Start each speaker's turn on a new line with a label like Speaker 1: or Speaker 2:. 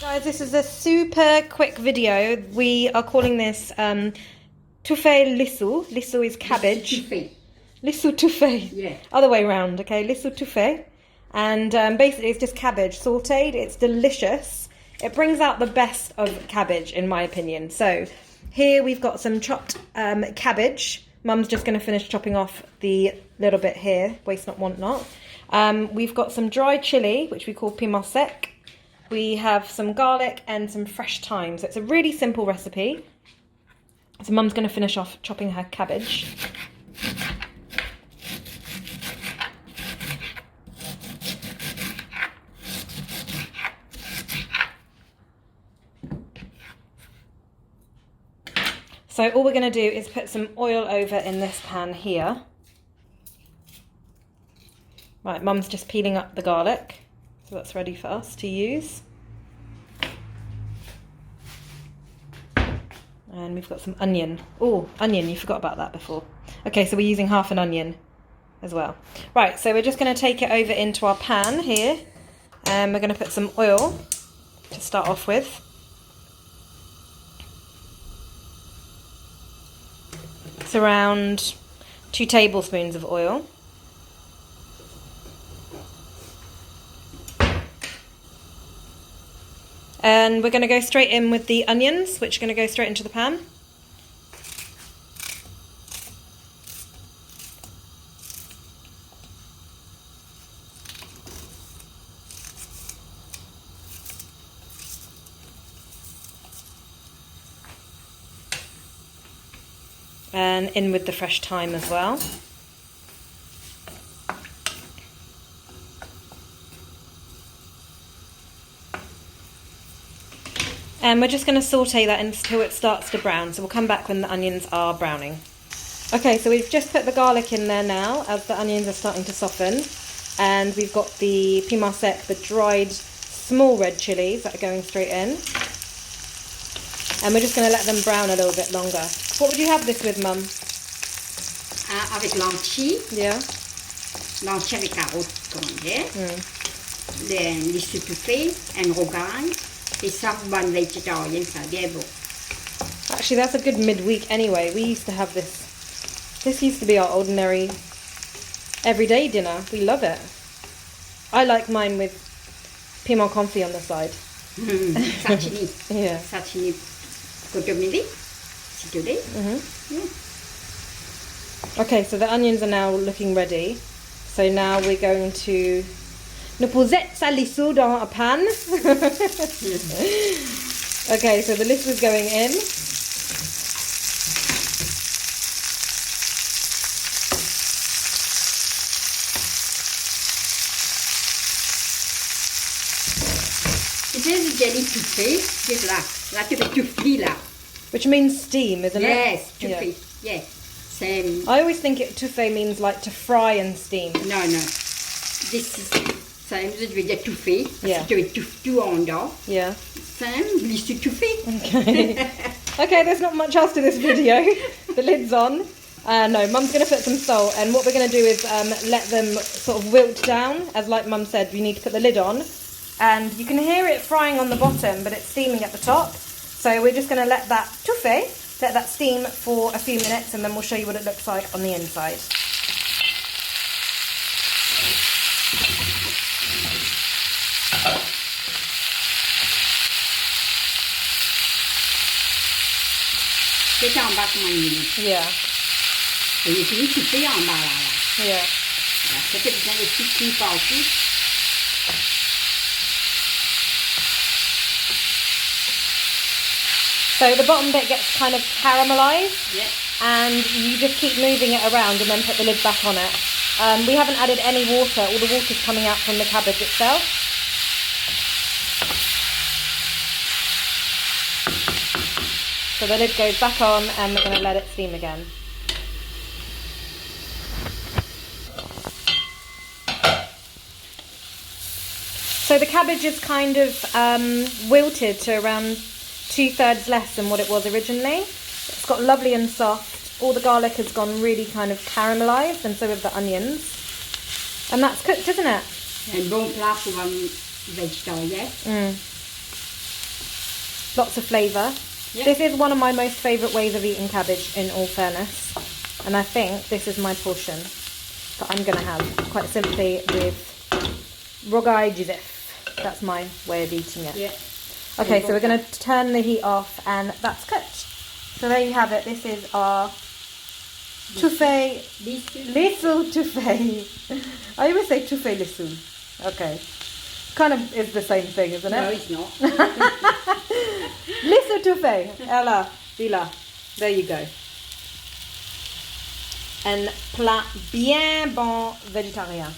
Speaker 1: Guys, this is a super quick video. We are calling this Toufer Lissou. Lissou is cabbage. Lissou Toufer.
Speaker 2: Yeah.
Speaker 1: Other way around, okay? Lissou Toufer. And basically it's just cabbage sauteed. It's delicious. It brings out the best of cabbage, in my opinion. So here we've got some chopped cabbage. Mum's just going to finish chopping off the little bit here. Waste not, want not. We've got some dried chili, which we call piment sec. We have some garlic and some fresh thyme. So it's a really simple recipe. So Mum's going to finish off chopping her cabbage. So all we're going to do is put some oil over in this pan here. Right, Mum's just peeling up the garlic. So that's ready for us to use. And we've got some onion. Oh, onion, you forgot about that before. Okay, so we're using half an onion as well. Right, so we're just going to take it over into our pan here. And we're going to put some oil to start off with. It's around 2 tablespoons of oil. And we're going to go straight in with the onions, which are going to go straight into the pan. And in with the fresh thyme as well. And we're just going to saute that until it starts to brown. So we'll come back when the onions are browning. Okay, so we've just put the garlic in there now as the onions are starting to soften. And we've got the piment sec, the dried small red chilies that are going straight in. And we're just going to let them brown a little bit longer. What would you have this with, Mum?
Speaker 2: Avec l'enchi.
Speaker 1: Yeah.
Speaker 2: L'enchi avec carottes, comment dire. Les Toufer and rogaille. Et someone vegetarian, so they're bon.
Speaker 1: Actually, that's a good midweek anyway. We used to have this. This used to be our ordinary everyday dinner. We love it. I like mine with piment confit on the side.
Speaker 2: Sashimi.
Speaker 1: Yeah.
Speaker 2: Sashimi. Kotomili. Situde.
Speaker 1: Okay, so the onions are now looking ready. So now we're going to nous poser ça Lissou dans a pan. Okay, so the Lissou is going in.
Speaker 2: This is jelly Toufer. Just là tu fais Toufer là.
Speaker 1: Which means steam, isn't it?
Speaker 2: Yes, Toufer. Yeah. Yes. Same.
Speaker 1: I always think Toufer means like to fry and steam.
Speaker 2: No. This is same. Je veux dire Toufer.
Speaker 1: Yeah.
Speaker 2: Tu mets tout en dedans.
Speaker 1: Yeah.
Speaker 2: Same. Lissou Toufer.
Speaker 1: Okay. Okay, there's not much else to this video. The lid's on. No, Mum's going to put some salt, and what we're going to do is let them sort of wilt down. As like Mum said, we need to put the lid on. And you can hear it frying on the bottom, but it's steaming at the top. So we're just going to let that let that steam for a few minutes, and then we'll show you what it looks like on the inside.
Speaker 2: C'est en bas comme un.
Speaker 1: Yeah.
Speaker 2: Et il finit Toufer en bas là.
Speaker 1: Yeah.
Speaker 2: C'était bien les petites coups partout.
Speaker 1: So the bottom bit gets kind of caramelised,
Speaker 2: Yeah.
Speaker 1: and you just keep moving it around and then put the lid back on it. We haven't added any water. All the water's coming out from the cabbage itself. So the lid goes back on, and we're going to let it steam again. So the cabbage is kind of wilted to around 2/3 less than what it was originally. It's got lovely and soft. All the garlic has gone really kind of caramelised, and so have the onions. And that's cooked, isn't it?
Speaker 2: Un bon plat pour un végétarien.
Speaker 1: Lots of flavour.
Speaker 2: Yeah.
Speaker 1: This is one of my most favourite ways of eating cabbage, in all fairness. And I think this is my portion that I'm going to have, quite simply with rogai jizef. That's my way of eating it.
Speaker 2: Yeah.
Speaker 1: Okay, so we're going to turn the heat off, and that's cooked. So there you have it. This is our Toufer, Lissou Toufer. I always say Toufer Lissou. Okay. Kind of is the same thing, isn't it?
Speaker 2: No, it's not.
Speaker 1: Lissou Toufer. Ella, Villa. There you go. Un plat bien bon végétarien.